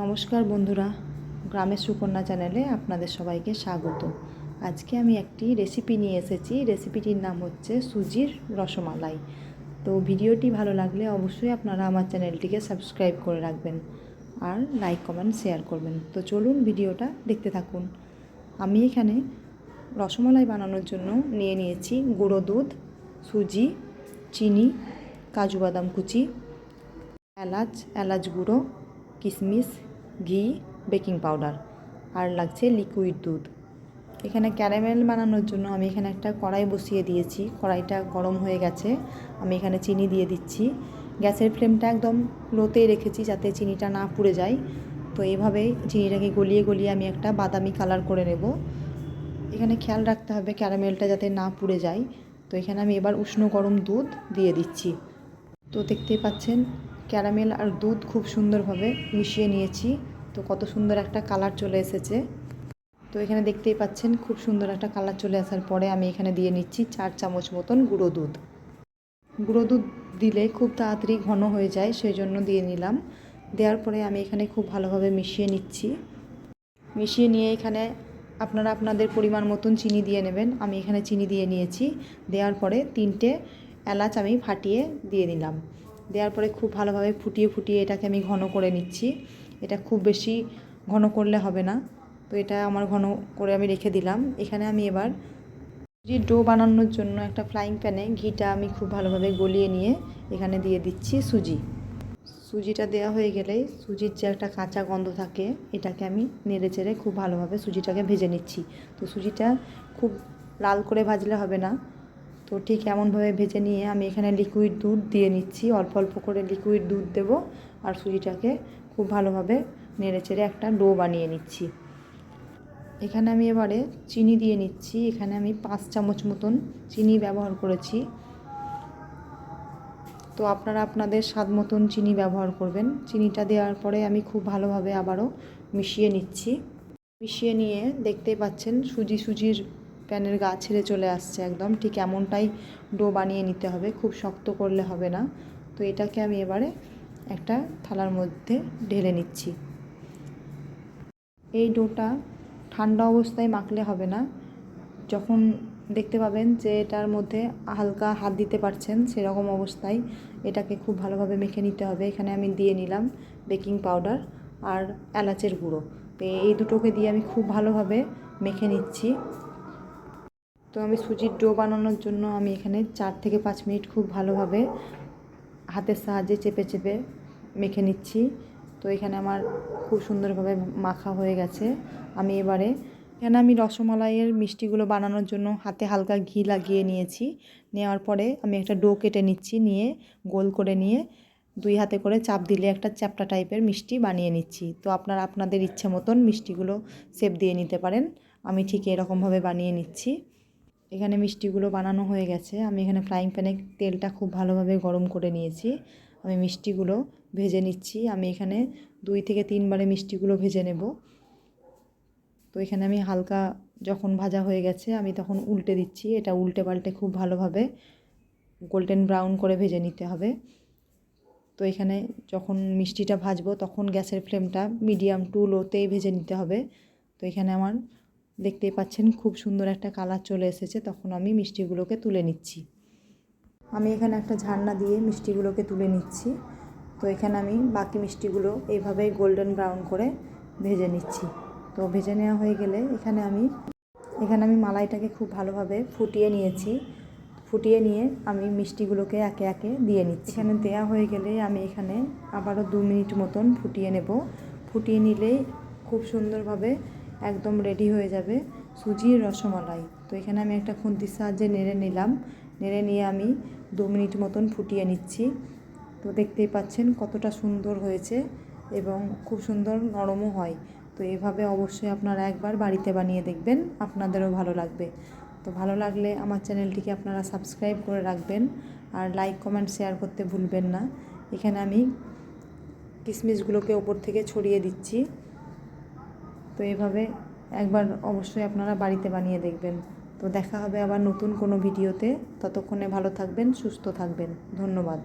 নমস্কার বন্ধুরা, গ্রামের সুকন্যা চ্যানেলে আপনাদের সবাইকে স্বাগত। আজকে আমি একটি রেসিপি নিয়ে এসেছি। রেসিপিটির নাম হচ্ছে সুজির রসমালাই। তো ভিডিওটি ভালো লাগলে অবশ্যই আপনারা আমার চ্যানেলটিকে সাবস্ক্রাইব করে রাখবেন আর লাইক কমেন্ট শেয়ার করবেন। তো চলুন ভিডিওটা দেখতে থাকুন। আমি এখানে রসমালাই বানানোর জন্য নিয়ে নিয়েছি গুঁড়ো দুধ, সুজি, চিনি, কাজু বাদাম কুচি, এলাচ গুঁড়ো, কিশমিশ, ঘি, বেকিং পাউডার আর লাগছে লিকুইড দুধ। এখানে ক্যারামেল বানানোর জন্য আমি এখানে একটা কড়াই বসিয়ে দিয়েছি। কড়াইটা গরম হয়ে গেছে। আমি এখানে চিনি দিয়ে দিচ্ছি। গ্যাসের ফ্লেমটা একদম লোতেই রেখেছি যাতে চিনিটা না পুড়ে যায়। তো এইভাবেই চিনিটাকে গলিয়ে আমি একটা বাদামি কালার করে নেব। এখানে খেয়াল রাখতে হবে ক্যারামেলটা যাতে না পুড়ে যায়। তো এখানে আমি এবার উষ্ণ গরম দুধ দিয়ে দিচ্ছি। তো দেখতেই পাচ্ছেন ক্যারামেল আর দুধ খুব সুন্দরভাবে মিশিয়ে নিয়েছি। তো কত সুন্দর একটা কালার চলে এসেছে। তো এখানে দেখতেই পাচ্ছেন খুব সুন্দর একটা কালার চলে আসার পরে আমি এখানে দিয়ে নিচ্ছি 4 চামচ মতন গুঁড়ো দুধ। গুঁড়ো দুধ দিলে খুব তাড়াতাড়ি ঘন হয়ে যায়, সেই জন্য দিয়ে নিলাম। দেওয়ার পরে আমি এখানে খুব ভালোভাবে মিশিয়ে নিচ্ছি। মিশিয়ে নিয়ে এখানে আপনারা আপনাদের পরিমাণ মতন চিনি দিয়ে নেবেন। আমি এখানে চিনি দিয়ে নিয়েছি। দেওয়ার পরে 3টে এলাচ আমি ফাটিয়ে দিয়ে দিলাম। দেওয়ার পরে খুব ভালোভাবে ফুটিয়ে এটাকে আমি ঘন করে নিচ্ছি। এটা খুব বেশি ঘন করলে হবে না। তো এটা আমার ঘন করে আমি রেখে দিলাম। এখানে আমি এবার সুজির ডো বানানোর জন্য একটা ফ্রাইং প্যানে ঘিটা আমি খুব ভালোভাবে গলিয়ে নিয়ে এখানে দিয়ে দিচ্ছি সুজিটা দেওয়া হয়ে গেলে সুজির যে একটা কাঁচা গন্ধ থাকে এটাকে আমি নেড়ে চেড়ে খুব ভালোভাবে সুজিটাকে ভেজে নিচ্ছি। তো সুজিটা খুব লাল করে ভাজলে হবে না। তো ঠিক এমনভাবে ভেজে নিয়ে আমি এখানে লিকুইড দুধ দিয়ে নিচ্ছি। অল্প অল্প করে লিকুইড দুধ দেবো আর সুজিটাকে খুব ভালোভাবে নেড়ে চেড়ে একটা ডো বানিয়ে নিচ্ছি। এখানে আমি এবারে চিনি দিয়ে নিচ্ছি। এখানে আমি 5 চামচ মতন চিনি ব্যবহার করেছি। তো আপনারা আপনাদের স্বাদ মতন চিনি ব্যবহার করবেন। চিনিটা দেওয়ার পরে আমি খুব ভালোভাবে আবারও মিশিয়ে নিচ্ছি। মিশিয়ে নিয়ে দেখতেই পাচ্ছেন সুজির প্যানের গা ছেড়ে চলে আসছে একদম। ঠিক এমনটাই ডো বানিয়ে নিতে হবে, খুব শক্ত করলে হবে না। তো এটাকে আমি এবারে একটা থালার মধ্যে ঢেলে নিচ্ছি। এই ডোটা ঠান্ডা অবস্থায় মাখলে হবে না। যখন দেখতে পাবেন যে এটার মধ্যে হালকা হাত দিতে পারছেন সেরকম অবস্থায় এটাকে খুব ভালোভাবে মেখে নিতে হবে। এখানে আমি দিয়ে নিলাম বেকিং পাউডার আর এলাচের গুঁড়ো। তো এই দুটোকে দিয়ে আমি খুব ভালোভাবে মেখে নিচ্ছি। তো আমি সুজির ডো বানানোর জন্য আমি এখানে 4 থেকে 5 মিনিট খুব ভালোভাবে হাতের সাহায্যে চেপে মেখে নিচ্ছি। তো এখানে আমার খুব সুন্দরভাবে মাখা হয়ে গেছে। এখানে আমি রসমালাইয়ের মিষ্টিগুলো বানানোর জন্য হাতে হালকা ঘি লাগিয়ে নিয়েছি। নেওয়ার পরে আমি একটা ডো কেটে নিচ্ছি। নিয়ে গোল করে নিয়ে 2 হাতে করে চাপ দিলে একটা চ্যাপ্টা টাইপের মিষ্টি বানিয়ে নিচ্ছি। তো আপনারা আপনাদের ইচ্ছে মতন মিষ্টিগুলো শেপ দিয়ে নিতে পারেন। আমি ঠিক এরকমভাবে বানিয়ে নিচ্ছি। এখানে মিষ্টিগুলো বানানো হয়ে গেছে। আমি এখানে ফ্রাইং প্যানে তেলটা খুব ভালোভাবে গরম করে নিয়েছি। আমি মিষ্টিগুলো ভেজে নিচ্ছি। আমি এখানে 2 থেকে 3 বারে মিষ্টিগুলো ভেজে নেব। তো এখানে আমি হালকা যখন ভাজা হয়ে গেছে আমি তখন উল্টে দিচ্ছি। এটা উল্টে পাল্টে খুব ভালোভাবে গোল্ডেন ব্রাউন করে ভেজে নিতে হবে। তো এখানে যখন মিষ্টিটা ভাজবো তখন গ্যাসের ফ্লেমটা মিডিয়াম টু লোতেই ভেজে নিতে হবে। তো এখানে আমার দেখতেই পাচ্ছেন খুব সুন্দর একটা কালার চলে এসেছে। তখন আমি মিষ্টিগুলোকে তুলে নিচ্ছি। আমি এখানে একটা ঝান্না দিয়ে মিষ্টিগুলোকে তুলে নিচ্ছি। তো এখানে আমি বাকি মিষ্টিগুলো এইভাবেই গোল্ডেন ব্রাউন করে ভেজে নিচ্ছি। তো ভেজে নেওয়া হয়ে গেলে এখানে আমি মালাইটাকে খুব ভালোভাবে ফুটিয়ে নিয়েছি। ফুটিয়ে নিয়ে আমি মিষ্টিগুলোকে একে একে দিয়ে নিচ্ছি। এখানে দেয়া হয়ে গেলে আমি এখানে আবারও 2 মিনিট মতন ফুটিয়ে নেব। ফুটিয়ে নিলেই খুব সুন্দরভাবে একদম রেডি হয়ে যাবে সুজির রসমালাই। তো এখানে আমি একটা খুন্তির সাহায্যে নেড়ে নিলাম। নেড়ে নিয়ে আমি 2 মিনিট মতন ফুটিয়ে নিচ্ছি। তো দেখতেই পাচ্ছেন কতটা সুন্দর হয়েছে এবং খুব সুন্দর নরমও হয়। তো এভাবে অবশ্যই আপনারা একবার বাড়িতে বানিয়ে দেখবেন, আপনাদেরও ভালো লাগবে। তো ভালো লাগলে আমার চ্যানেলটিকে আপনারা সাবস্ক্রাইব করে রাখবেন আর লাইক কমেন্ট শেয়ার করতে ভুলবেন না। এখানে আমি কিশমিশগুলোকে ওপর থেকে ছড়িয়ে দিচ্ছি। তো এভাবে একবার অবশ্যই আপনারা বাড়িতে বানিয়ে দেখবেন। তো দেখা হবে আবার নতুন কোনো ভিডিওতে। ততক্ষণে ভালো থাকবেন, সুস্থ থাকবেন। ধন্যবাদ।